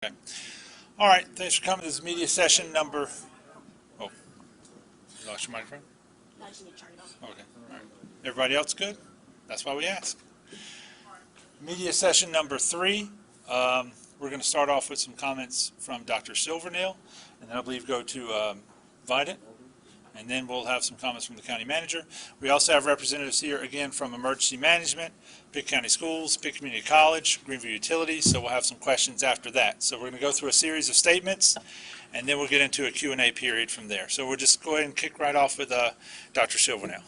Okay. All right, thanks for coming to this media session number, oh, you lost your microphone? No, I just need to turn it on. Okay, all right. Everybody else good? That's why we ask. Media session number 3. We're going to start off with some comments from Dr. Silvernail, and then I believe go to Vidant, and then we'll have some comments from the county manager. We also have representatives here again from Emergency Management, Pitt County Schools, Pitt Community College, Greenview Utilities, so we'll have some questions after that. So we're going to go through a series of statements, and then we'll get into a Q&A period from there. So we'll just go ahead and kick right off with Dr. Silvernail.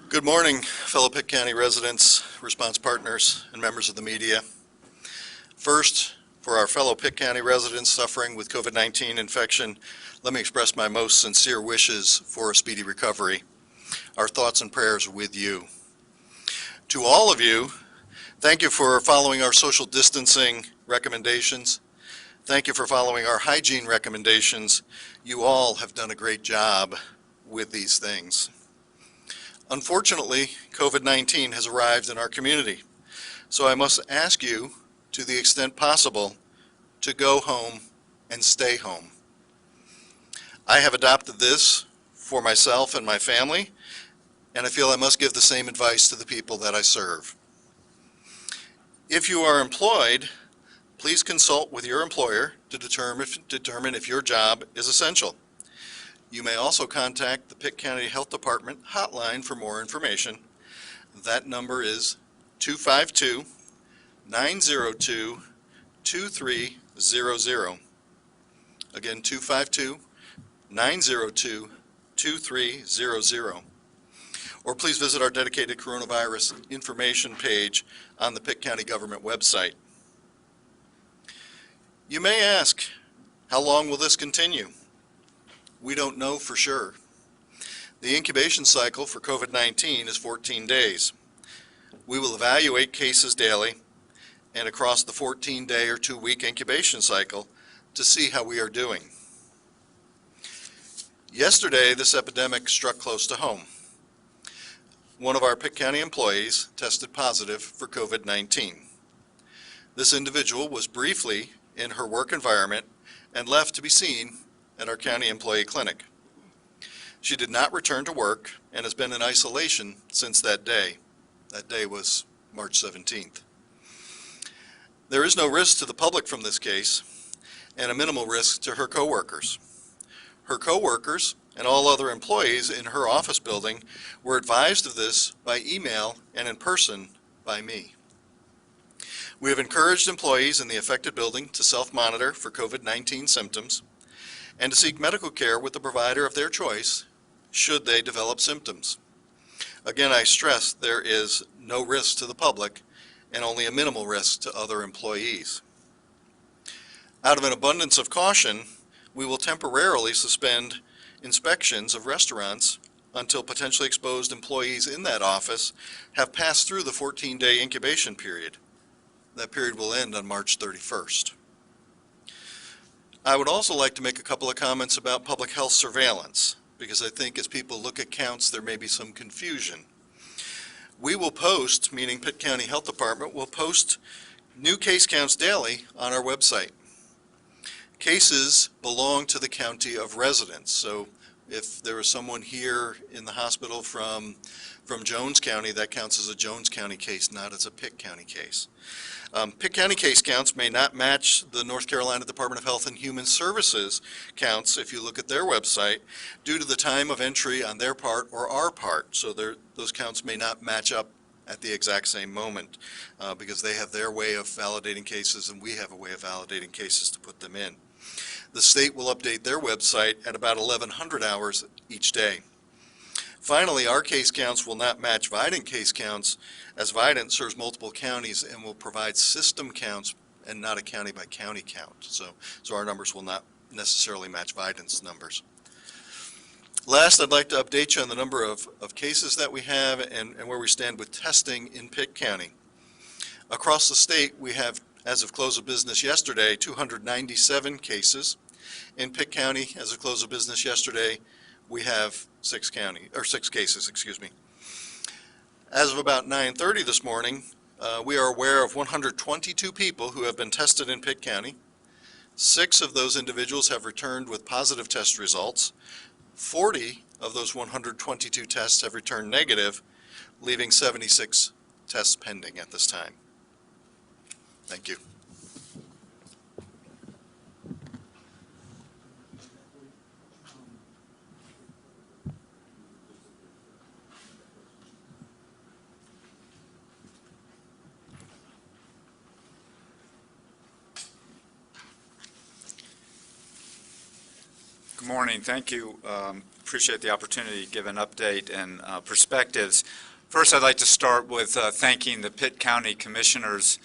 Good morning, fellow Pitt County residents, response partners, and members of the media. First, for our fellow Pitt County residents suffering with COVID-19 infection, let me express my most sincere wishes for a speedy recovery. Our thoughts and prayers are with you. To all of you, thank you for following our social distancing recommendations. Thank you for following our hygiene recommendations. You all have done a great job with these things. Unfortunately, COVID-19 has arrived in our community, so I must ask you, to the extent possible, to go home and stay home. I have adopted this for myself and my family, and I feel I must give the same advice to the people that I serve. If you are employed, please consult with your employer to determine if your job is essential. You may also contact the Pitt County Health Department hotline for more information. That number is 252-902-2300. Again, 252-902-2300. Or please visit our dedicated coronavirus information page on the Pitt County government website. You may ask, how long will this continue? We don't know for sure. The incubation cycle for COVID-19 is 14 days. We will evaluate cases daily and across the 14-day or 2-week incubation cycle to see how we are doing. Yesterday, this epidemic struck close to home. One of our Pitt County employees tested positive for COVID-19. This individual was briefly in her work environment and left to be seen at our county employee clinic. She did not return to work and has been in isolation since that day. That day was March 17th. There is no risk to the public from this case and a minimal risk to her coworkers. Her coworkers and all other employees in her office building were advised of this by email and in person by me. We have encouraged employees in the affected building to self-monitor for COVID-19 symptoms and to seek medical care with the provider of their choice should they develop symptoms. Again, I stress there is no risk to the public and only a minimal risk to other employees. Out of an abundance of caution, we will temporarily suspend inspections of restaurants until potentially exposed employees in that office have passed through the 14-day incubation period. That period will end on March 31st. I would also like to make a couple of comments about public health surveillance, because I think as people look at counts, there may be some confusion. We will post, meaning Pitt County Health Department, will post new case counts daily on our website. Cases belong to the county of residence, so if there is someone here in the hospital from Jones County, that counts as a Jones County case, not as a Pitt County case. Pitt County case counts may not match the North Carolina Department of Health and Human Services counts if you look at their website due to the time of entry on their part or our part. So those counts may not match up at the exact same moment because they have their way of validating cases and we have a way of validating cases to put them in. The state will update their website at about 1100 hours each day. Finally, our case counts will not match Vidant case counts, as Vidant serves multiple counties and will provide system counts and not a county by county count. So our numbers will not necessarily match Vidant's numbers. Last, I'd like to update you on the number of cases that we have and where we stand with testing in Pitt County. Across the state, we have As of close of business yesterday, 297 cases. In Pitt County, as of close of business yesterday, we have 6 cases, excuse me. As of about 9:30 this morning, we are aware of 122 people who have been tested in Pitt County. 6 of those individuals have returned with positive test results. 40 of those 122 tests have returned negative, leaving 76 tests pending at this time. Thank you. Good morning. Thank you. Appreciate the opportunity to give an update and perspectives. First, I'd like to start with thanking the Pitt County Commissioners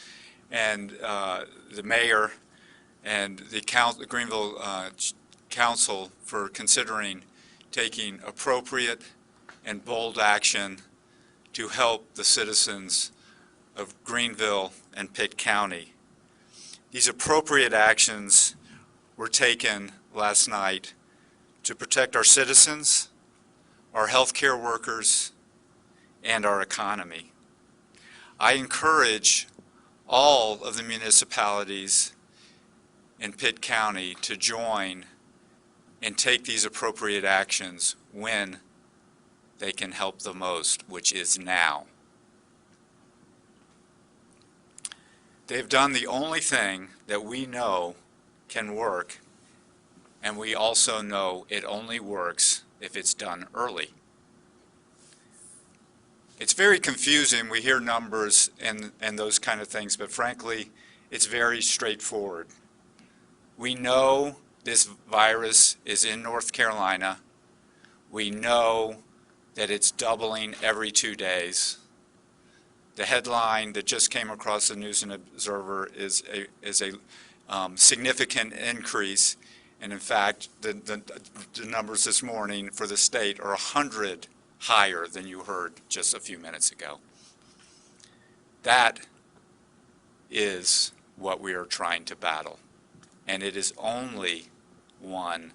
and the Mayor and the Greenville Council for considering taking appropriate and bold action to help the citizens of Greenville and Pitt County. These appropriate actions were taken last night to protect our citizens, our healthcare workers, and our economy. I encourage all of the municipalities in Pitt County to join and take these appropriate actions when they can help the most, which is now. They've done the only thing that we know can work, and we also know it only works if it's done early. It's very confusing. We hear numbers and those kind of things, but frankly, it's very straightforward. We know this virus is in North Carolina. We know that it's doubling every 2 days. The headline that just came across the News and Observer is a significant increase. And in fact, the numbers this morning for the state are 100 higher than you heard just a few minutes ago. That is what we are trying to battle. And it is only won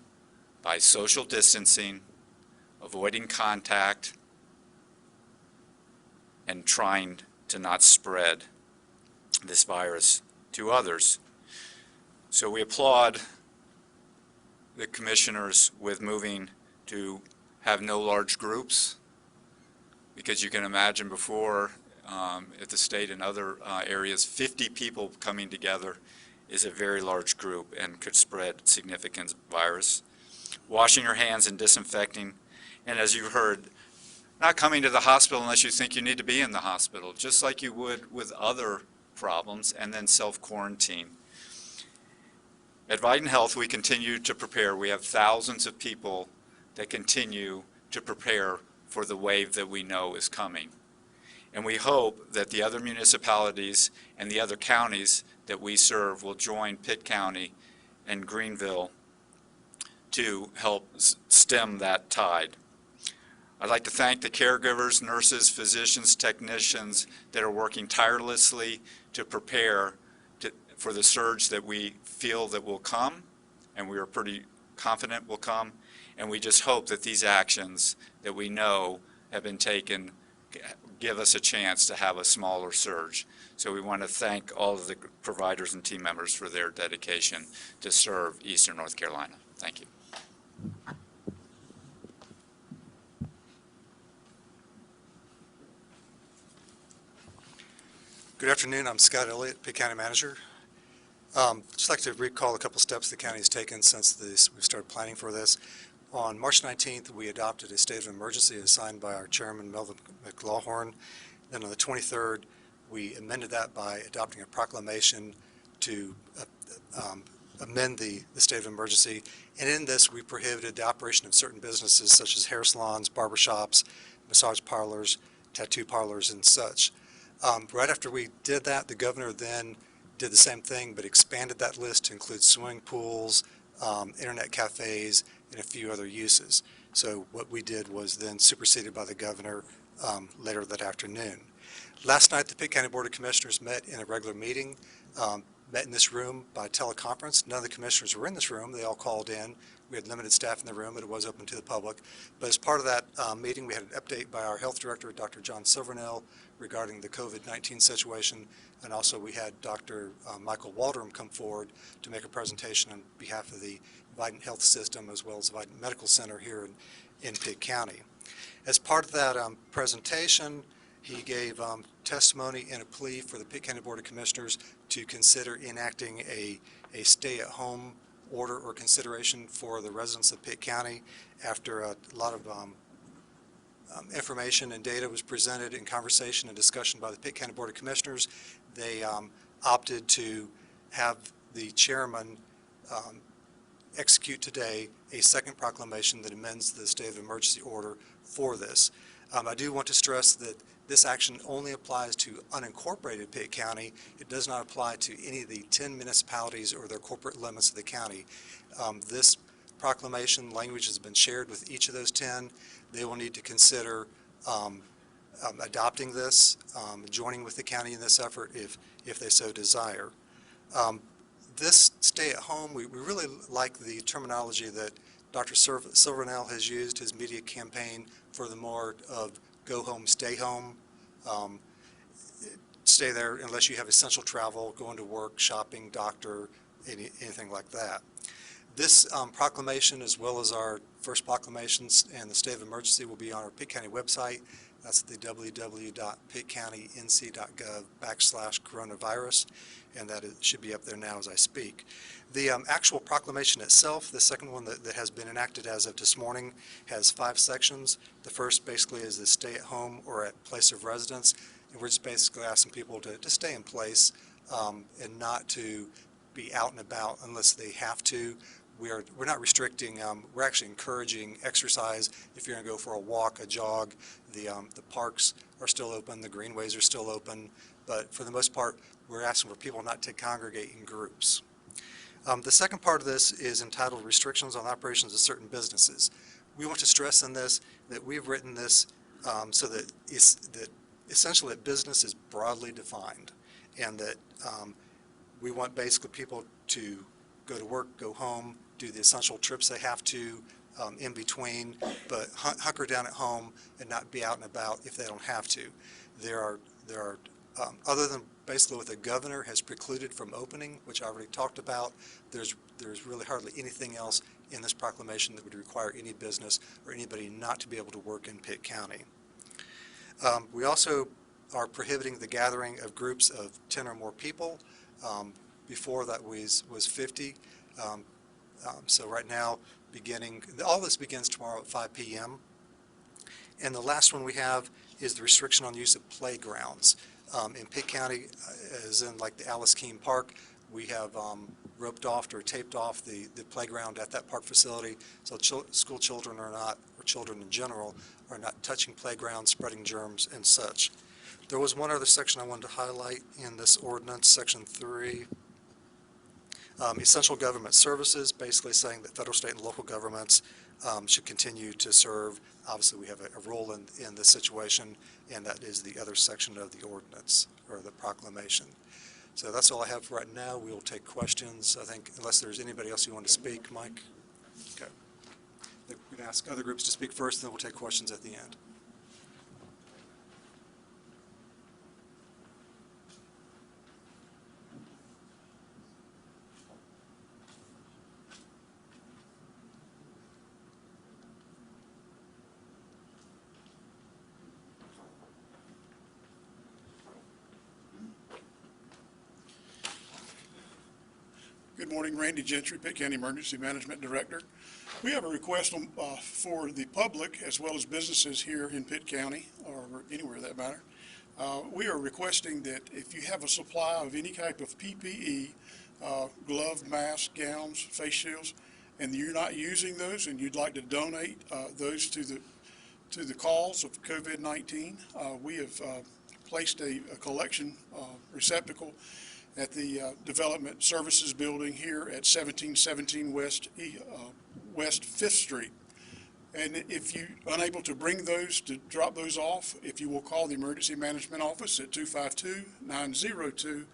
by social distancing, avoiding contact, and trying to not spread this virus to others. So we applaud the commissioners with moving to have no large groups, because you can imagine before at the state and other areas, 50 people coming together is a very large group and could spread significant virus. Washing your hands and disinfecting, and as you've heard, not coming to the hospital unless you think you need to be in the hospital, just like you would with other problems, and then self-quarantine. At Vidant Health, we continue to prepare. We have thousands of people that continue to prepare for the wave that we know is coming. And we hope that the other municipalities and the other counties that we serve will join Pitt County and Greenville to help stem that tide. I'd like to thank the caregivers, nurses, physicians, technicians that are working tirelessly to prepare for the surge that we feel that will come, and we are pretty confident will come, and we just hope that these actions that we know have been taken give us a chance to have a smaller surge. So we want to thank all of the providers and team members for their dedication to serve Eastern North Carolina. Thank you. Good afternoon. I'm Scott Elliott, Pitt County Manager. Just like to recall a couple steps the county has taken since we've started planning for this. On March 19th, we adopted a state of emergency as signed by our chairman, Melvin McLawhorn. Then on the 23rd, we amended that by adopting a proclamation to amend the state of emergency. And in this, we prohibited the operation of certain businesses such as hair salons, barbershops, massage parlors, tattoo parlors, and such. Right after we did that, the governor then did the same thing, but expanded that list to include swimming pools, internet cafes, and a few other uses. So what we did was then superseded by the governor later that afternoon. Last night, the Pitt County Board of Commissioners met in a regular meeting. met in this room by teleconference. None of the commissioners were in this room. They all called in. We had limited staff in the room, but it was open to the public. But as part of that meeting, we had an update by our health director, Dr. John Silvernail, regarding the COVID-19 situation. And also we had Dr. Michael Waldron come forward to make a presentation on behalf of the Vidant Health System as well as the Vidant Medical Center here in Pitt County. As part of that presentation, he gave testimony and a plea for the Pitt County Board of Commissioners to consider enacting a stay-at-home order or consideration for the residents of Pitt County after a lot of information and data was presented in conversation and discussion by the Pitt County Board of Commissioners. They opted to have the chairman execute today a second proclamation that amends the state of emergency order for this. I do want to stress that this action only applies to unincorporated Pitt County. It does not apply to any of the 10 municipalities or their corporate limits of the county. This proclamation language has been shared with each of those 10. They will need to consider adopting this, joining with the county in this effort if they so desire. This stay at home, we really like the terminology that Dr. Silvernail has used, his media campaign for the more of go home, stay home, stay there unless you have essential travel, going to work, shopping, doctor, anything like that. This proclamation, as well as our first proclamations and the state of emergency, will be on our Pitt County website. That's the www.pittcountync.gov/coronavirus, and that should be up there now as I speak. The actual proclamation itself, the second one that has been enacted as of this morning, has 5 sections. The first basically is the stay at home or at place of residence, and we're just basically asking people to stay in place and not to be out and about unless they have to. We're not restricting, we're actually encouraging exercise. If you're going to go for a walk, a jog, the parks are still open, the greenways are still open, but for the most part, we're asking for people not to congregate in groups. The second part of this is entitled Restrictions on Operations of Certain Businesses. We want to stress in this that we've written this so that essentially that business is broadly defined, and that we want basically people to go to work, go home, do the essential trips they have to in between, but hunker down at home and not be out and about if they don't have to. There are other than basically what the governor has precluded from opening, which I already talked about, there's really hardly anything else in this proclamation that would require any business or anybody not to be able to work in Pitt County. We also are prohibiting the gathering of groups of 10 or more people. Before that was 50. So right now, all this begins tomorrow at 5 p.m. And the last one we have is the restriction on use of playgrounds. In Pitt County, as in like the Alice Keene Park, we have roped off or taped off the playground at that park facility, so school children are not, or children in general, are not touching playgrounds, spreading germs and such. There was one other section I wanted to highlight in this ordinance, Section 3. Essential government services, basically saying that federal, state, and local governments should continue to serve. Obviously, we have a role in this situation, and that is the other section of the ordinance, or the proclamation. So that's all I have for right now. We will take questions, I think, unless there's anybody else who want to speak. Mike? Okay. We're going to ask other groups to speak first, and then we'll take questions at the end. Good morning, Randy Gentry, Pitt County Emergency Management Director. We have a request for the public as well as businesses here in Pitt County, or anywhere that matter. We are requesting that if you have a supply of any type of PPE, glove, mask, gowns, face shields, and you're not using those and you'd like to donate those to the cause of COVID-19, we have placed a collection receptacle at the Development Services Building here at 1717 West 5th Street. And if you're unable to bring those, to drop those off, if you will call the Emergency Management Office at 252-902.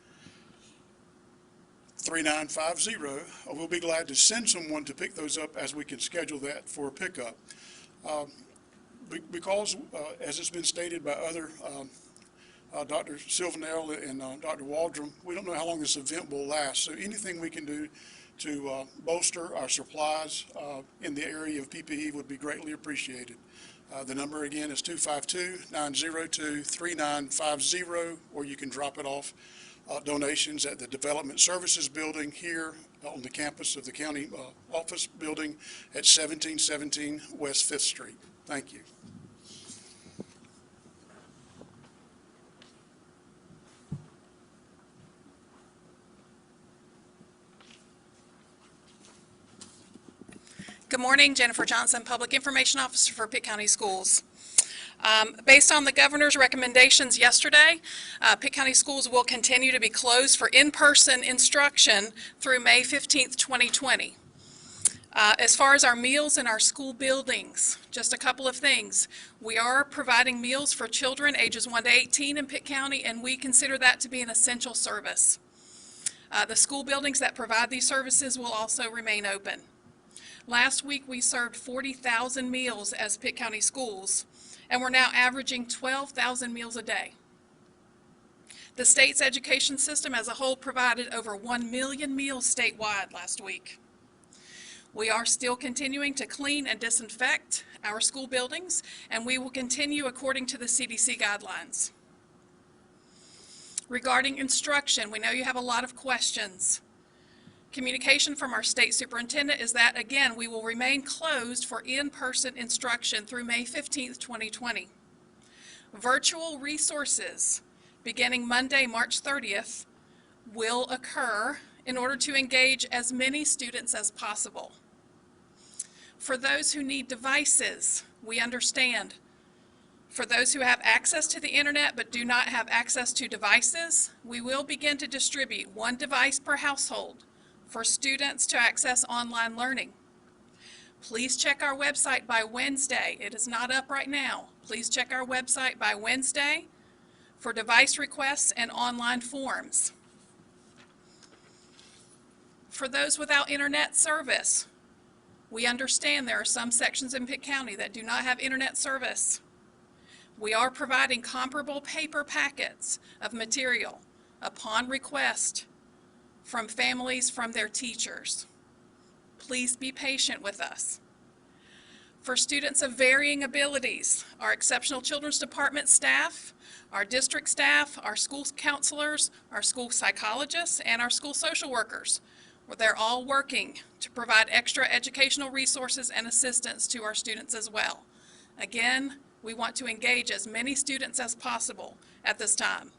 3950. We'll be glad to send someone to pick those up as we can schedule that for pickup. Because, as it's been stated by other Dr. Silvernail and Dr. Waldron, we don't know how long this event will last. So anything we can do to bolster our supplies in the area of PPE would be greatly appreciated. The number again is 252-902-3950, or you can drop it off donations at the Development Services Building here on the campus of the county office building at 1717 West 5th Street. Thank you. Good morning, Jennifer Johnson, Public Information Officer for Pitt County Schools. Based on the governor's recommendations yesterday, Pitt County Schools will continue to be closed for in-person instruction through May 15th, 2020. As far as our meals in our school buildings, just a couple of things. We are providing meals for children ages 1 to 18 in Pitt County, and we consider that to be an essential service. The school buildings that provide these services will also remain open. Last week, we served 40,000 meals as Pitt County Schools, and we're now averaging 12,000 meals a day. The state's education system as a whole provided over 1 million meals statewide last week. We are still continuing to clean and disinfect our school buildings, and we will continue according to the CDC guidelines. Regarding instruction, we know you have a lot of questions. Communication from our state superintendent is that, again, we will remain closed for in-person instruction through May 15th, 2020. Virtual resources beginning Monday, March 30th, will occur in order to engage as many students as possible. For those who need devices, we understand. For those who have access to the internet but do not have access to devices, we will begin to distribute 1 device per household for students to access online learning. Please check our website by Wednesday. It is not up right now. Please check our website by Wednesday for device requests and online forms. For those without internet service, we understand there are some sections in Pitt County that do not have internet service. We are providing comparable paper packets of material upon request from families, from their teachers. Please be patient with us. For students of varying abilities, our Exceptional Children's Department staff, our district staff, our school counselors, our school psychologists, and our school social workers, they're all working to provide extra educational resources and assistance to our students as well. Again, we want to engage as many students as possible at this time.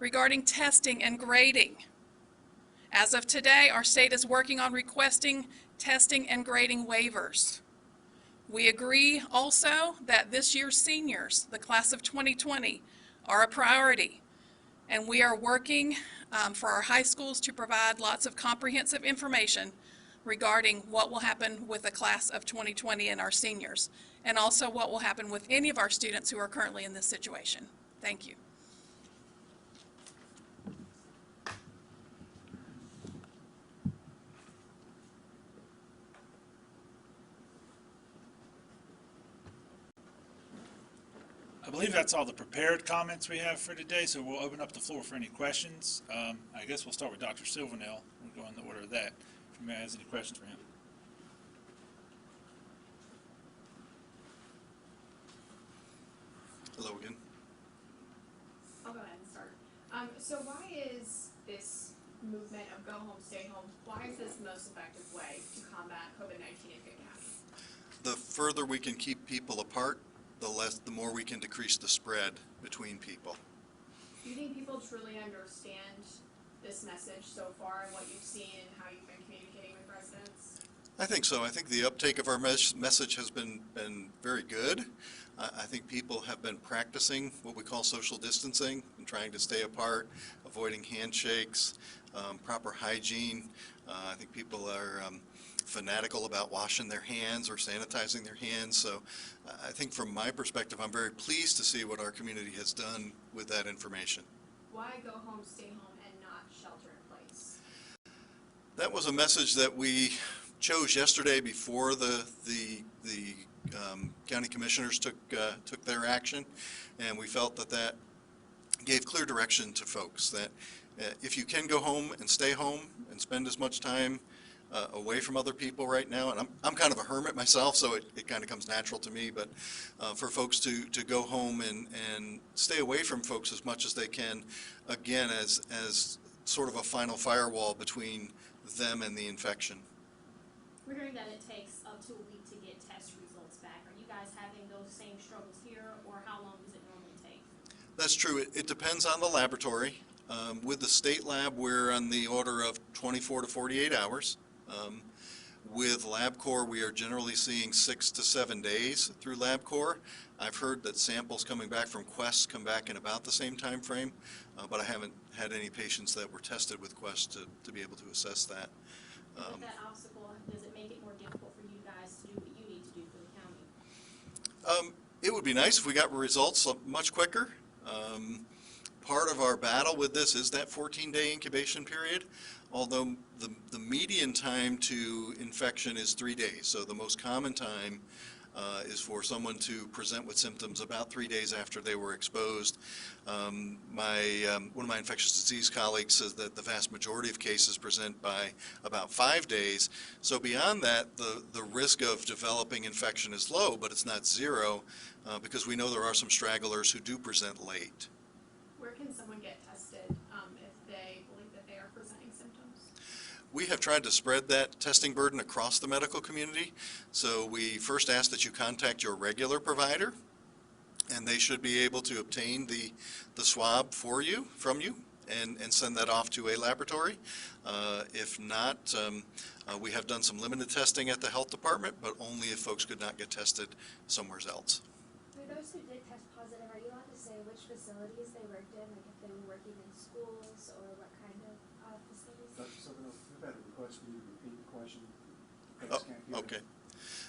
Regarding testing and grading, as of today, our state is working on requesting testing and grading waivers. We agree also that this year's seniors, the class of 2020, are a priority, and we are working for our high schools to provide lots of comprehensive information regarding what will happen with the class of 2020 and our seniors, and also what will happen with any of our students who are currently in this situation. Thank you. I believe that's all the prepared comments we have for today, so we'll open up the floor for any questions. I guess we'll start with Dr. Silvernail. We'll go in the order of that. If anybody has any questions for him. Hello again. I'll go ahead and start. So why is this movement of go home, stay home, why is this the most effective way to combat COVID-19 in Pitt County? The further we can keep people apart, the more we can decrease the spread between people. Do you think people truly understand this message so far and what you've seen and how you've been communicating with residents? I think so. I think the uptake of our message has been very good. I think people have been practicing what we call social distancing and trying to stay apart, avoiding handshakes, proper hygiene. I think people are fanatical about washing their hands or sanitizing their hands. So I think from my perspective, I'm very pleased to see what our community has done with that information. Why go home, stay home, and not shelter in place? That was a message that we chose yesterday before the county commissioners took their action, and we felt that gave clear direction to folks that if you can go home and stay home and spend as much time away from other people right now, and I'm kind of a hermit myself, so it kind of comes natural to me, but for folks to go home and stay away from folks as much as they can, again, as sort of a final firewall between them and the infection. We're hearing that it takes up to a week to get test results back. Are you guys having those same struggles here, or how long does it normally take? That's true. It depends on the laboratory. With the state lab, we're on the order of 24 to 48 hours. With LabCorp, we are generally seeing 6 to 7 days through LabCorp. I've heard that samples coming back from Quest come back in about the same time frame, but I haven't had any patients that were tested with Quest to be able to assess that. With that obstacle, does it make it more difficult for you guys to do what you need to do for the county? It would be nice if we got results much quicker. Part of our battle with this is that 14-day incubation period, although the median time to infection is 3 days. So the most common time is for someone to present with symptoms about 3 days after they were exposed. One of my infectious disease colleagues says that the vast majority of cases present by about 5 days. So beyond that, the risk of developing infection is low, but it's not zero, because we know there are some stragglers who do present late. Where can someone get tested if they believe that they are presenting symptoms? We have tried to spread that testing burden across the medical community. So we first ask that you contact your regular provider, and they should be able to obtain the swab from you and send that off to a laboratory. If not, we have done some limited testing at the health department, but only if folks could not get tested somewhere else. For those who did test positive, are you allowed to say which facilities they worked in, like if they were working in schools or what kind of facilities? So we've had a request for you to repeat the question. Okay.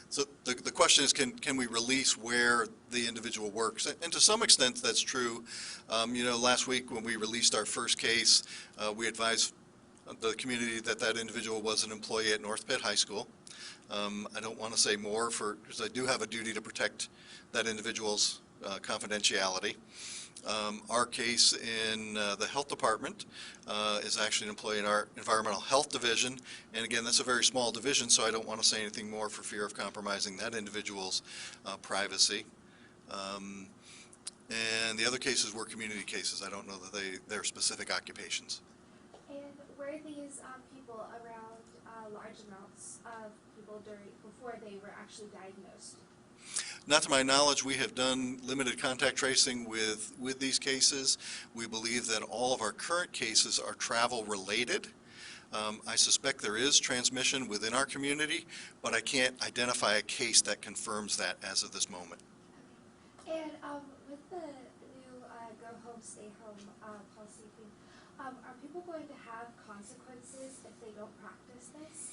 So the question is, can we release where the individual works? And to some extent, that's true. Last week when we released our first case, we advised the community that individual was an employee at North Pitt High School. I don't want to say more because I do have a duty to protect that individual's confidentiality. Our case in the health department is actually an employee in our environmental health division, and again, that's a very small division, so I don't want to say anything more for fear of compromising that individual's privacy. And the other cases were community cases. I don't know that they're specific occupations. And were these people around large amounts of people before they were actually diagnosed? Not to my knowledge. We have done limited contact tracing with these cases. We believe that all of our current cases are travel related. I suspect there is transmission within our community, but I can't identify a case that confirms that as of this moment. And with the new go home, stay home policy thing, are people going to have consequences if they don't practice this?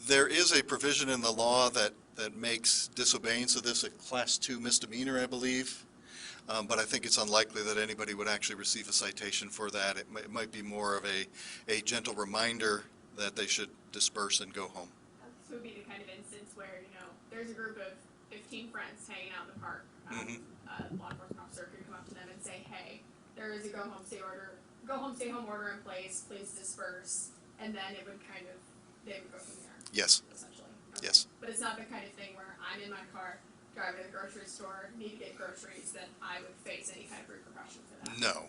There is a provision in the law that makes disobedience of this a Class 2 misdemeanor, I believe. But I think it's unlikely that anybody would actually receive a citation for that. It might be more of a gentle reminder that they should disperse and go home. So it would be the kind of instance where, there's a group of 15 friends hanging out in the park. A law enforcement officer could come up to them and say, hey, there is a go home, stay home order in place, please disperse. And then it would they would go from there. Yes. Essentially. Okay. Yes. But it's not the kind of thing where I'm in my car, driving to the grocery store, need to get groceries, that I would face any kind of repercussion for that. No.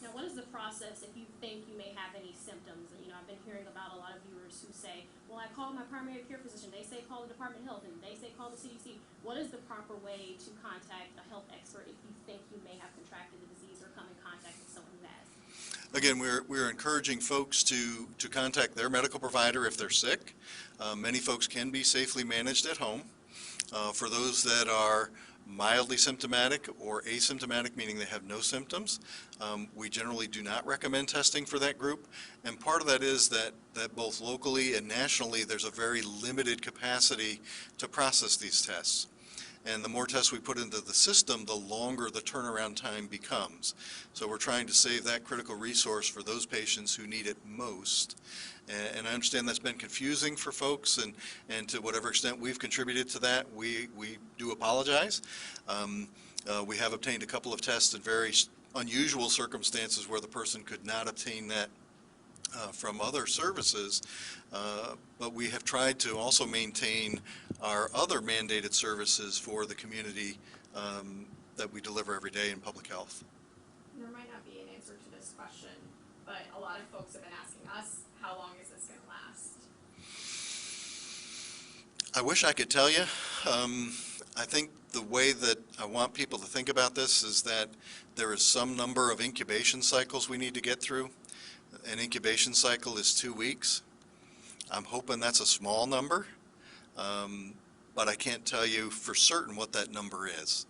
Now, what is the process if you think you may have any symptoms? I've been hearing about a lot of viewers who say, well, I called my primary care physician, they say call the Department of Health, and they say call the CDC. What is the proper way to contact a health expert if you think you may have contracted the disease or come in contact with someone who has? Again, we're encouraging folks to contact their medical provider if they're sick. Many folks can be safely managed at home. For those that are mildly symptomatic or asymptomatic, meaning they have no symptoms, we generally do not recommend testing for that group. And part of that is that both locally and nationally, there's a very limited capacity to process these tests. And the more tests we put into the system, the longer the turnaround time becomes. So we're trying to save that critical resource for those patients who need it most. And I understand that's been confusing for folks, and to whatever extent we've contributed to that, we do apologize. We have obtained a couple of tests in very unusual circumstances where the person could not obtain that from other services, but we have tried to also maintain our other mandated services for the community that we deliver every day in public health. There might not be an answer to this question, but a lot of folks have been asking us, how long is this going to last? I wish I could tell you. I think the way that I want people to think about this is that there is some number of incubation cycles we need to get through. An incubation cycle is 2 weeks. I'm hoping that's a small number, but I can't tell you for certain what that number is.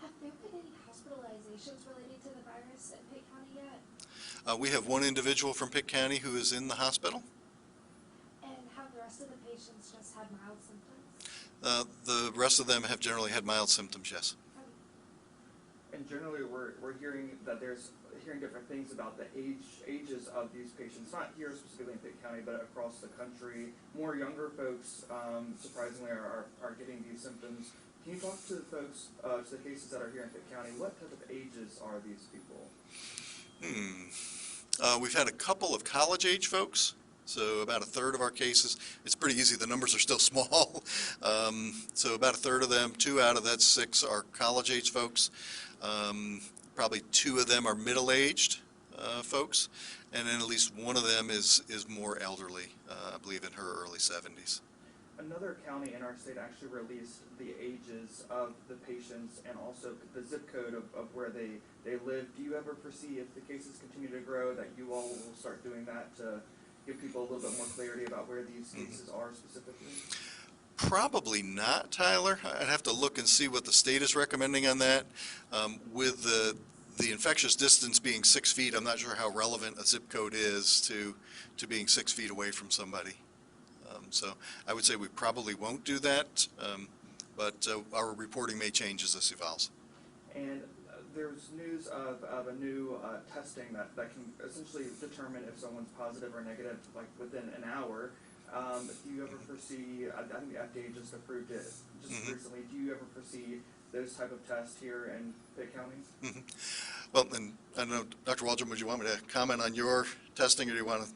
Have there been any hospitalizations related to the virus in Pitt County yet? We have one individual from Pitt County who is in the hospital. And have the rest of the patients just had mild symptoms? The rest of them have generally had mild symptoms, yes. And generally, we're hearing that there's different things about the ages of these patients, not here specifically in Pitt County, but across the country. More younger folks, surprisingly, are getting these symptoms. Can you talk to the folks, to the cases that are here in Pitt County? What type of ages are these people? We've had a couple of college-age folks, so about a third of our cases. It's pretty easy. The numbers are still small. So about a third of them, 2 out of that 6 are college-age folks. Probably 2 of them are middle-aged folks, and then at least one of them is more elderly, I believe in her early 70s. Another county in our state actually released the ages of the patients and also the zip code of where they live. Do you ever foresee, if the cases continue to grow, that you all will start doing that to give people a little bit more clarity about where these cases are specifically? Probably not, Tyler. I'd have to look and see what the state is recommending on that. With the infectious distance being 6 feet, I'm not sure how relevant a zip code is to being 6 feet away from somebody. So I would say we probably won't do that, but our reporting may change as this evolves. And there's news of a new testing that can essentially determine if someone's positive or negative, like within an hour. Do you ever foresee, I think the FDA just approved it just recently, do you ever foresee those type of tests here in Pitt County? Well, and I don't know, Dr. Waldron, would you want me to comment on your testing, or do you want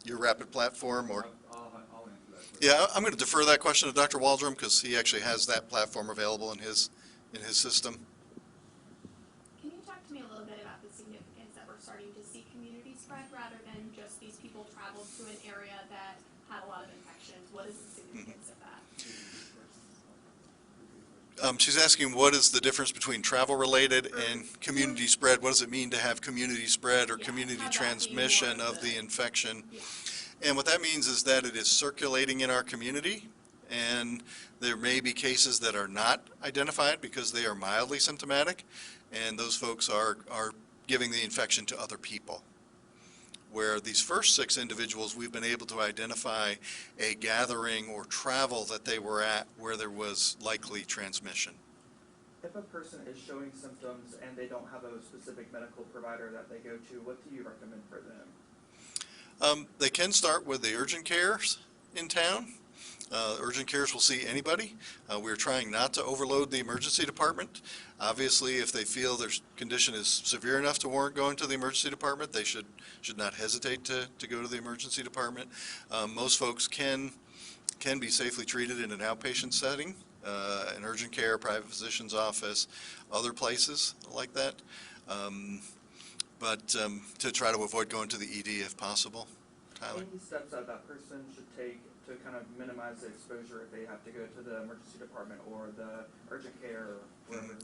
your rapid platform? Or I'll answer that question. Yeah, I'm going to defer that question to Dr. Waldron because he actually has that platform available in his system. Can you talk to me a little bit about the significance that we're starting to see community spread rather than just these people traveled to an area that had a lot of infections? What is the significance of that? She's asking what is the difference between travel-related and community spread? What does it mean to have community spread or community transmission of the infection? And what that means is that it is circulating in our community, and there may be cases that are not identified because they are mildly symptomatic, and those folks are giving the infection to other people. Where these first 6 individuals, we've been able to identify a gathering or travel that they were at where there was likely transmission. If a person is showing symptoms and they don't have a specific medical provider that they go to, what do you recommend for them? They can start with the urgent cares in town. Urgent cares will see anybody. We're trying not to overload the emergency department. Obviously, if they feel their condition is severe enough to warrant going to the emergency department, they should not hesitate to go to the emergency department. Most folks can be safely treated in an outpatient setting, an urgent care, private physician's office, other places like that. But to try to avoid going to the ED if possible. Tyler? Any steps that person should take to kind of minimize the exposure if they have to go to the emergency department or the urgent care or wherever?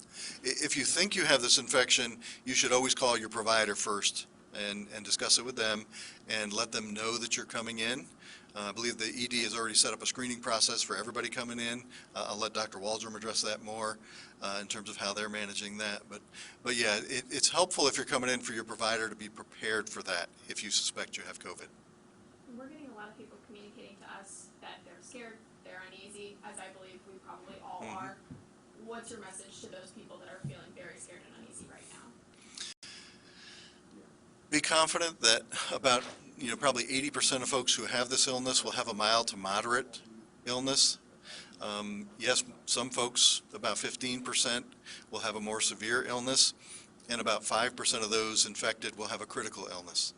If you think you have this infection, you should always call your provider first and discuss it with them and let them know that you're coming in. I believe the ED has already set up a screening process for everybody coming in. I'll let Dr. Waldron address that more in terms of how they're managing that. But yeah, it's helpful if you're coming in for your provider to be prepared for that if you suspect you have COVID. We're getting a lot of people communicating to us that they're scared, they're uneasy, as I believe we probably all are. What's your message to those people that are feeling very scared and uneasy right now? Be confident that about, probably 80% of folks who have this illness will have a mild to moderate illness. Yes, some folks, about 15%, will have a more severe illness, and about 5% of those infected will have a critical illness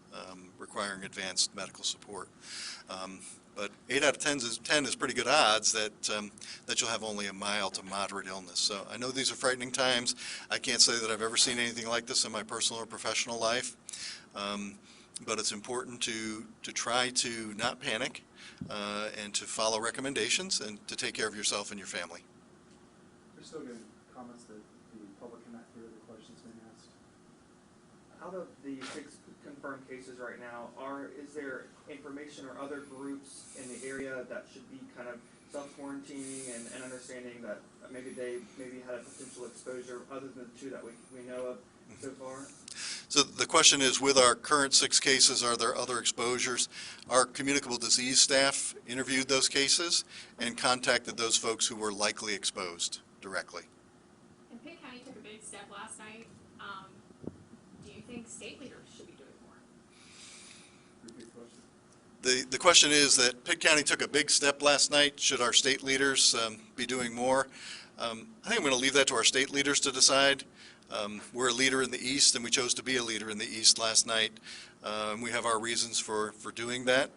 requiring advanced medical support. But 8 out of 10 is pretty good odds that you'll have only a mild to moderate illness. So I know these are frightening times. I can't say that I've ever seen anything like this in my personal or professional life. But it's important to try to not panic and to follow recommendations and to take care of yourself and your family. We're still getting comments that the public cannot hear the questions being asked. Out of the 6 confirmed cases right now, is there information or other groups in the area that should be kind of self-quarantining and understanding that maybe they had a potential exposure other than the 2 that we know of so far? So the question is, with our current 6 cases, are there other exposures? Our communicable disease staff interviewed those cases and contacted those folks who were likely exposed directly. And Pitt County took a big step last night. Do you think state leaders should be doing more? Repeat the question. The question is that Pitt County took a big step last night. Should our state leaders be doing more? I think I'm going to leave that to our state leaders to decide. We're a leader in the East, and we chose to be a leader in the East last night. We have our reasons for doing that.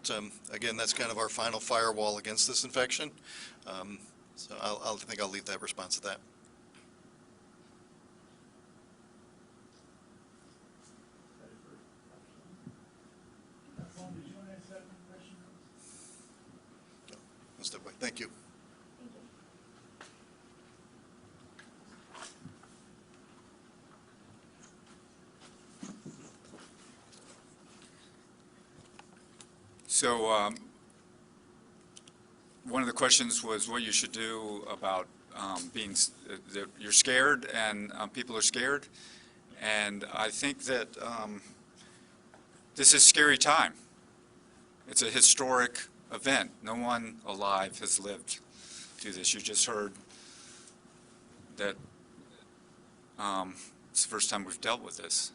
Again, that's kind of our final firewall against this infection. So I think I'll leave that response at that. I'll step away. Thank you. Thank you. So one of the questions was what you should do about that you're scared and people are scared. And I think that this is a scary time. It's a historic event. No one alive has lived through this. You just heard that it's the first time we've dealt with this.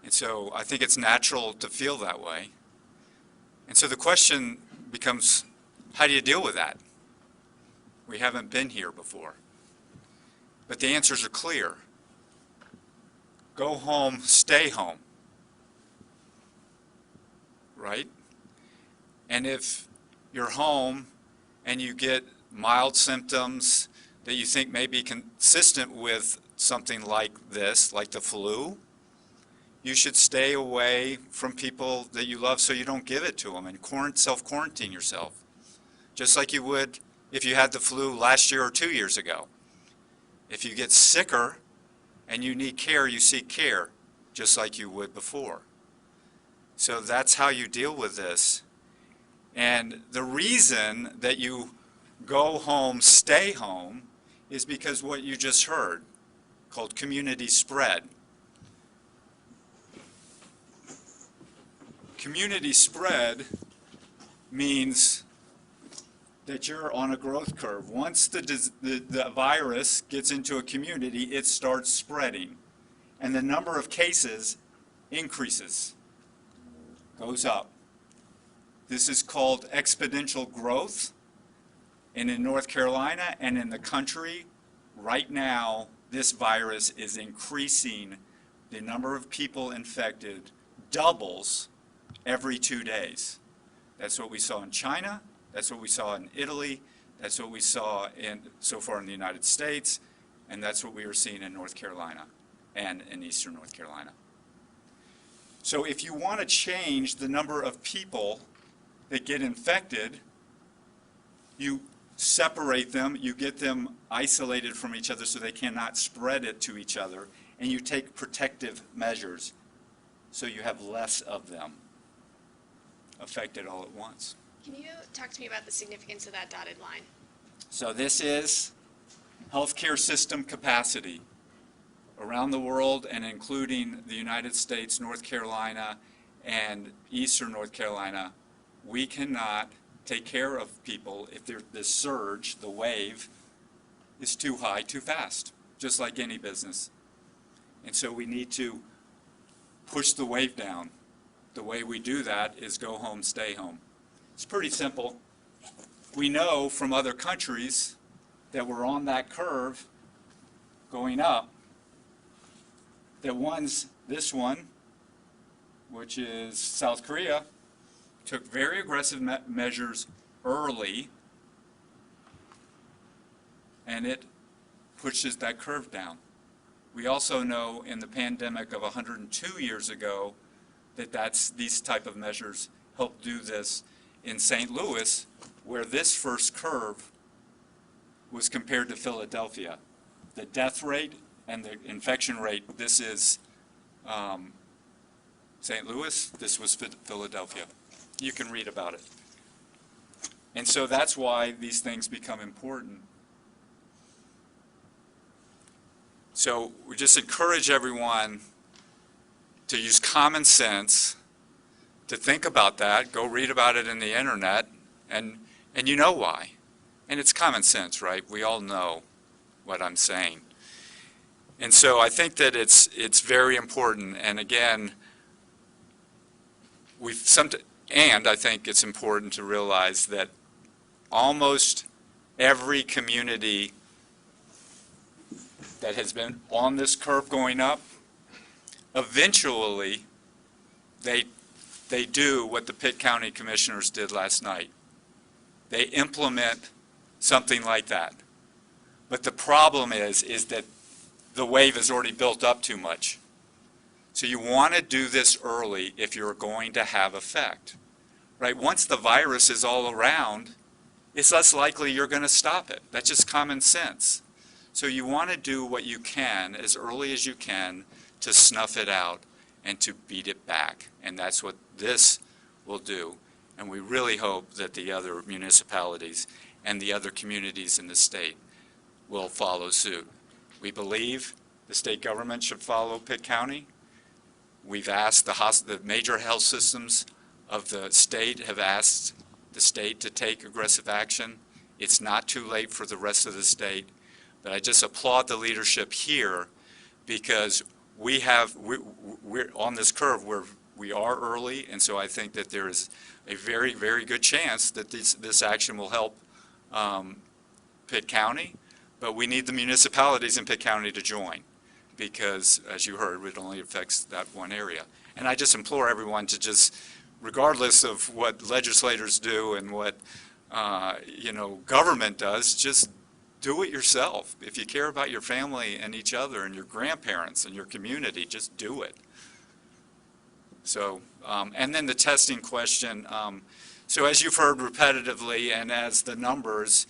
And so I think it's natural to feel that way. And so the question becomes, how do you deal with that? We haven't been here before. But the answers are clear. Go home, stay home. Right? And if you're home and you get mild symptoms that you think may be consistent with something like this, like the flu, you should stay away from people that you love so you don't give it to them and self-quarantine yourself, just like you would if you had the flu last year or 2 years ago. If you get sicker and you need care, you seek care, just like you would before. So that's how you deal with this. And the reason that you go home, stay home, is because what you just heard, called community spread. Community spread means that you're on a growth curve. Once the virus gets into a community, it starts spreading. And the number of cases increases, goes up. This is called exponential growth. And in North Carolina and in the country, right now, this virus is increasing. The number of people infected doubles every 2 days. That's what we saw in China. That's what we saw in Italy. That's what we saw so far in the United States. And that's what we are seeing in North Carolina and in eastern North Carolina. So if you want to change the number of people that get infected, you separate them, you get them isolated from each other so they cannot spread it to each other, and you take protective measures so you have less of them affected all at once. Can you talk to me about the significance of that dotted line? So this is healthcare system capacity around the world and including the United States, North Carolina, and eastern North Carolina. we cannot take care of people if this surge, the wave, is too high, too fast, just like any business. And so we need to push the wave down. The way we do that is go home, stay home. It's pretty simple. We know from other countries that we're on that curve going up, that this one, which is South Korea, took very aggressive measures early, and it pushes that curve down. We also know in the pandemic of 102 years ago that these type of measures helped do this in St. Louis, where this first curve was compared to Philadelphia. The death rate and the infection rate, this is St. Louis, this was Philadelphia. You can read about it. And so that's why these things become important. So we just encourage everyone to use common sense, to think about that, go read about it in the internet, and you know why. And it's common sense, right? We all know what I'm saying. And so I think that it's very important. And again, I think it's important to realize that almost every community that has been on this curve going up, eventually they do what the Pitt County Commissioners did last night. They implement something like that. But the problem is that the wave has already built up too much. So you want to do this early if you're going to have effect, right? Once the virus is all around, it's less likely you're going to stop it. That's just common sense. So you want to do what you can as early as you can to snuff it out and to beat it back. And that's what this will do. And we really hope that the other municipalities and the other communities in the state will follow suit. We believe the state government should follow Pitt County. We've asked the major health systems of the state have asked the state to take aggressive action. It's not too late for the rest of the state. But I just applaud the leadership here because we're on this curve where we are early, and so I think that there is a very, very good chance that this action will help Pitt County, but we need the municipalities in Pitt County to join because, as you heard, it only affects that one area. And I just implore everyone to just, regardless of what legislators do and what government does, just do it yourself. If you care about your family and each other and your grandparents and your community, just do it. So, and then the testing question. So as you've heard repetitively and as the numbers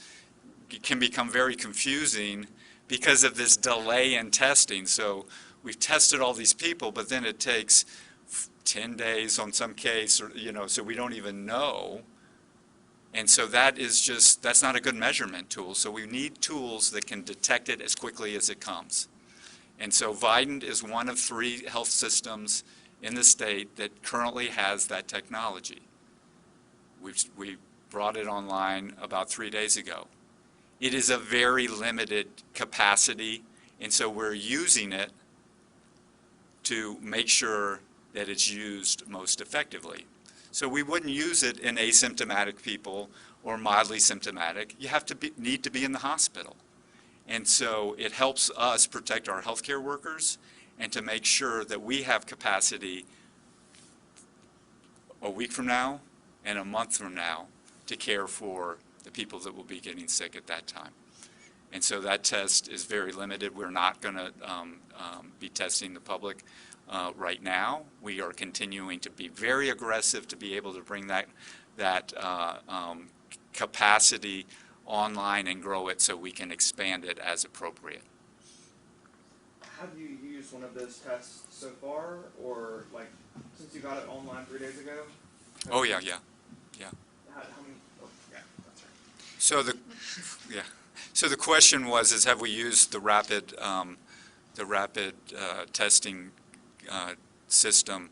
can become very confusing because of this delay in testing. So we've tested all these people, but then it takes 10 days on some case, or, so we don't even know. And so that's not a good measurement tool. So we need tools that can detect it as quickly as it comes. And so Vidant is one of 3 health systems in the state that currently has that technology. We brought it online about 3 days ago. It is a very limited capacity, and so we're using it to make sure that it's used most effectively. So we wouldn't use it in asymptomatic people or mildly symptomatic. You need to be in the hospital. And so it helps us protect our healthcare workers and to make sure that we have capacity a week from now and a month from now to care for the people that will be getting sick at that time. And so that test is very limited. We're not going to be testing the public right now. We are continuing to be very aggressive to be able to bring that capacity online and grow it so we can expand it as appropriate. Have you used one of those tests so far, or like since you got it online 3 days ago? Oh yeah. How many? Oh, yeah, that's right. So the question was have we used the rapid testing system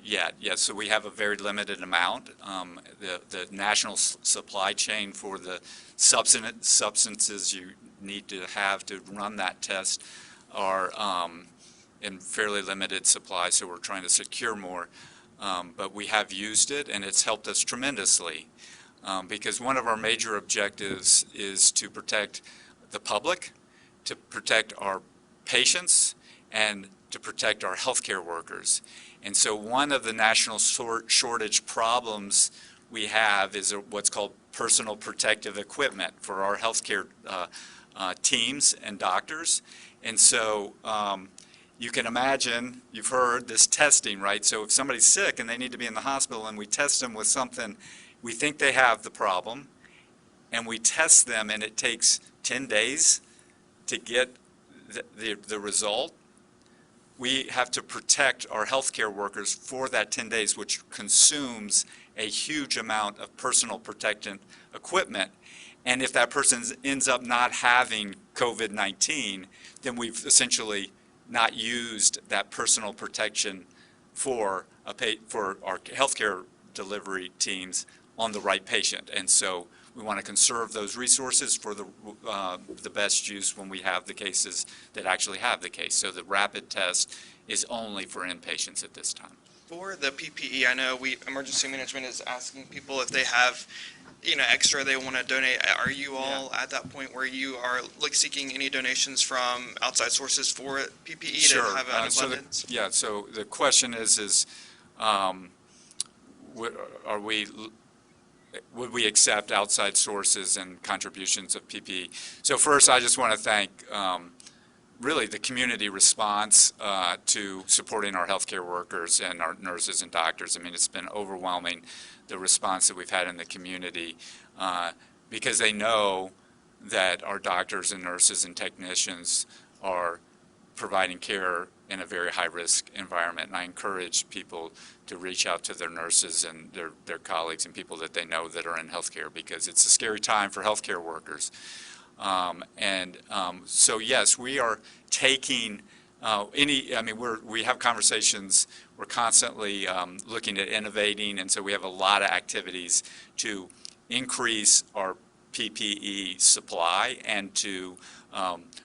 yet. Yes, so we have a very limited amount. The national supply chain for the substances you need to have to run that test are in fairly limited supply, so we're trying to secure more. But we have used it, and it's helped us tremendously, because one of our major objectives is to protect the public, to protect our patients, and to protect our healthcare workers. And so one of the national shortage problems we have is what's called personal protective equipment for our healthcare teams and doctors. And so you can imagine, you've heard this testing, right? So if somebody's sick and they need to be in the hospital and we test them with something, we think they have the problem, and we test them and it takes 10 days to get the result. We have to protect our healthcare workers for that 10 days, which consumes a huge amount of personal protective equipment. And if that person ends up not having COVID-19, then we've essentially not used that personal protection for our healthcare delivery teams on the right patient. And so we want to conserve those resources for the best use when we have the cases that actually have the case. So the rapid test is only for inpatients at this time. For the PPE, I know emergency management is asking people if they have, extra they want to donate. Are you all at that point where you are seeking any donations from outside sources for PPE Sure. to have an abundance? So the question is would we accept outside sources and contributions of PPE? So first, I just want to thank really the community response to supporting our healthcare workers and our nurses and doctors. I mean, it's been overwhelming, the response that we've had in the community, because they know that our doctors and nurses and technicians are providing care in a very high-risk environment. And I encourage people to reach out to their nurses and their colleagues and people that they know that are in healthcare, because it's a scary time for healthcare workers. So yes, we are taking we have conversations. We're constantly looking at innovating, and so we have a lot of activities to increase our PPE supply and to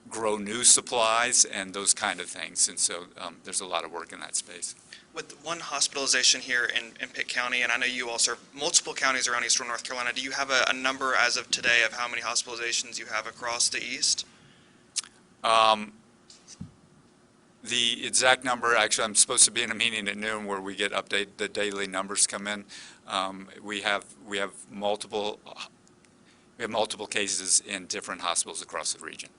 grow new supplies and those kind of things. And so there's a lot of work in that space. With one hospitalization here in Pitt County, and I know you all serve multiple counties around Eastern North Carolina, do you have a number as of today of how many hospitalizations you have across the East? The exact number, actually, I'm supposed to be in a meeting at noon where we get the daily numbers come in. We have multiple cases in different hospitals across the region.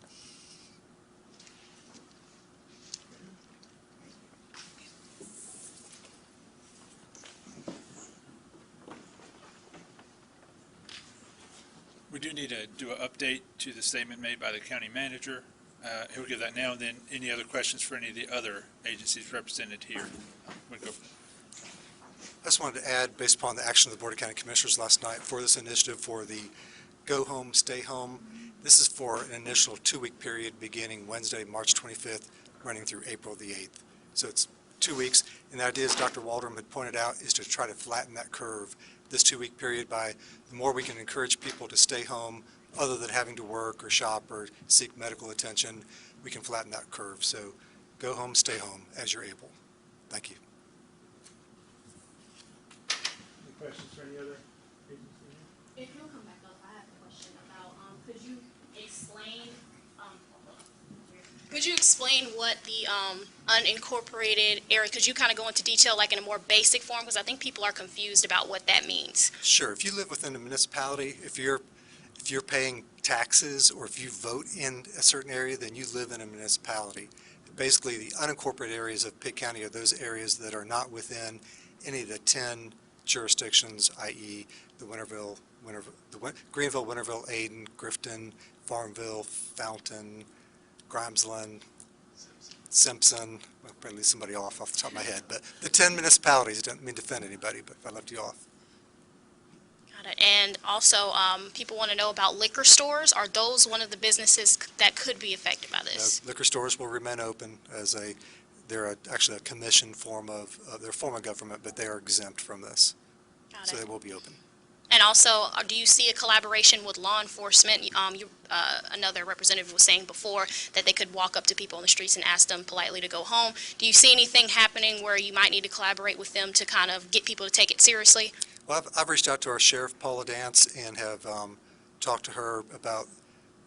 We do need to do an update to the statement made by the county manager. He'll give that now, and then any other questions for any of the other agencies represented here? We'll go. I just wanted to add, based upon the action of the Board of County Commissioners last night for this initiative for the Go Home, Stay Home, this is for an initial 2-week period beginning Wednesday, March 25th, running through April the 8th. So it's 2 weeks, and the idea, as Dr. Waldron had pointed out, is to try to flatten that curve this 2-week period by the more we can encourage people to stay home other than having to work or shop or seek medical attention, we can flatten that curve. So go home, stay home as you're able. Thank you. Any questions for any other agency? If you'll come back up, I have a question about, could you explain what the unincorporated area, could you kind of go into detail like in a more basic form, because I think people are confused about what that means. Sure. If you live within a municipality, if you're paying taxes or if you vote in a certain area, then you live in a municipality. Basically, the unincorporated areas of Pitt County are those areas that are not within any of the 10 jurisdictions, i.e. the Greenville, Winterville, Ayden, Grifton, Farmville, Fountain, Grimesland, Simpson. I'll probably leave somebody off the top of my head, but the 10 municipalities. Don't mean to offend anybody, but if I left you off. Got it. And also, people want to know about liquor stores. Are those one of the businesses that could be affected by this? Liquor stores will remain open as they're actually a commission form of, they're a form of government, but they are exempt from this. Got So it. they will be open. And also, do you see a collaboration with law enforcement? Another representative was saying before that they could walk up to people on the streets and ask them politely to go home. Do you see anything happening where you might need to collaborate with them to kind of get people to take it seriously? Well, I've reached out to our Sheriff, Paula Dance, and have talked to her about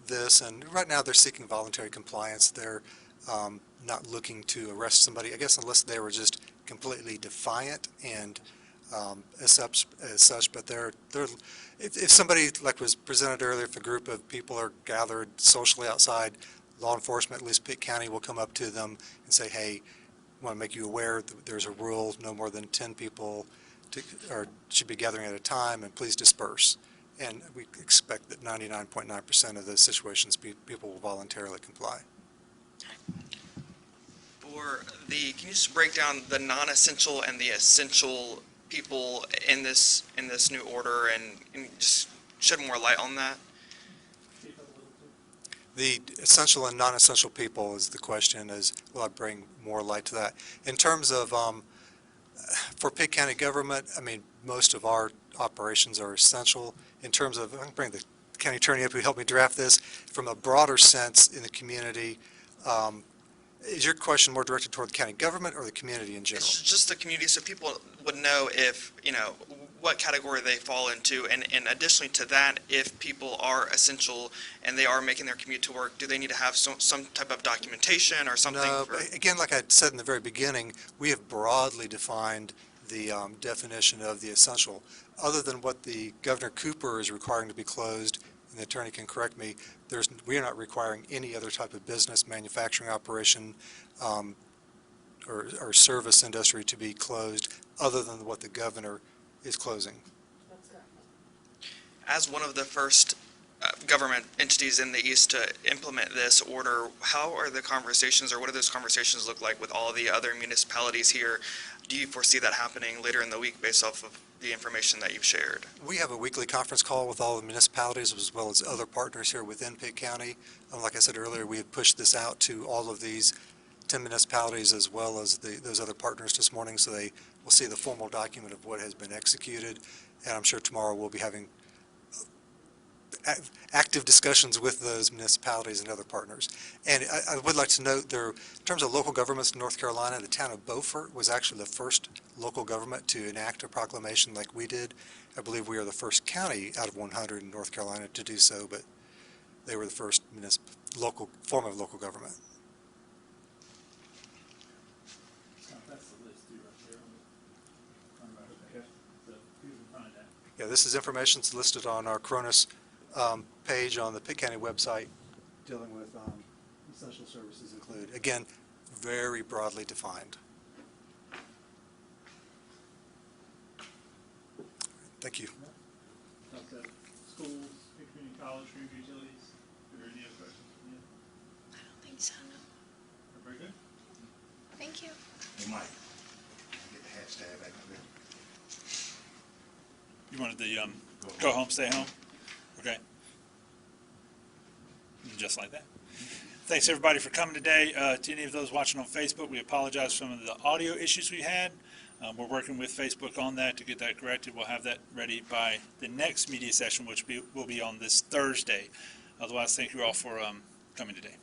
this, and right now they're seeking voluntary compliance. They're not looking to arrest somebody, I guess, unless they were just completely defiant and as such, but if somebody, like was presented earlier, if a group of people are gathered socially outside, law enforcement, at least Pitt County, will come up to them and say, hey, I want to make you aware that there's a rule, no more than 10 people should be gathering at a time, and please disperse. And we expect that 99.9% of those situations, people will voluntarily comply. Can you just break down the non-essential and the essential people in this new order and just shed more light on that? The essential and non-essential people is the question, will I bring more light to that? In terms of, for Pitt County government, I mean, most of our operations are essential. In terms of, I can bring the county attorney up who helped me draft this, from a broader sense in the community, is your question more directed toward the county government or the community in general? It's just the community, so people would know if, what category they fall into, and additionally to that, if people are essential and they are making their commute to work, do they need to have some type of documentation or something? No, again, like I said in the very beginning, we have broadly defined the definition of the essential. Other than what the Governor Cooper is requiring to be closed, and the attorney can correct me, we are not requiring any other type of business, manufacturing operation, or service industry to be closed other than what the governor is closing. As one of the first government entities in the East to implement this order, how are the conversations, or what do those conversations look like with all the other municipalities here? Do you foresee that happening later in the week based off of the information that you've shared? We have a weekly conference call with all the municipalities as well as other partners here within Pitt County. Like I said earlier, we have pushed this out to all of these 10 municipalities as well as those other partners this morning, so they will see the formal document of what has been executed. And I'm sure tomorrow we'll be having active discussions with those municipalities and other partners. And I would like to note there, in terms of local governments in North Carolina, the town of Beaufort was actually the first local government to enact a proclamation like we did. I believe we are the first county out of 100 in North Carolina to do so, but they were the first local form of local government. That's the list too, right there. Okay. So you can find that. Yeah, this is information that's listed on our Cronus page on the Pitt County website dealing with essential services include. Again, very broadly defined. Thank you. Okay. Schools, Pitt Community College, food utilities. Are there any other questions from you? I don't think so, no. Very good. Thank you. Hey, Mike, get the hashtag back up there. You wanted the go home, stay home? Okay. Just like that. Thanks, everybody, for coming today. To any of those watching on Facebook, we apologize for some of the audio issues we had. We're working with Facebook on that to get that corrected. We'll have that ready by the next media session, which will be on this Thursday. Otherwise, thank you all for coming today.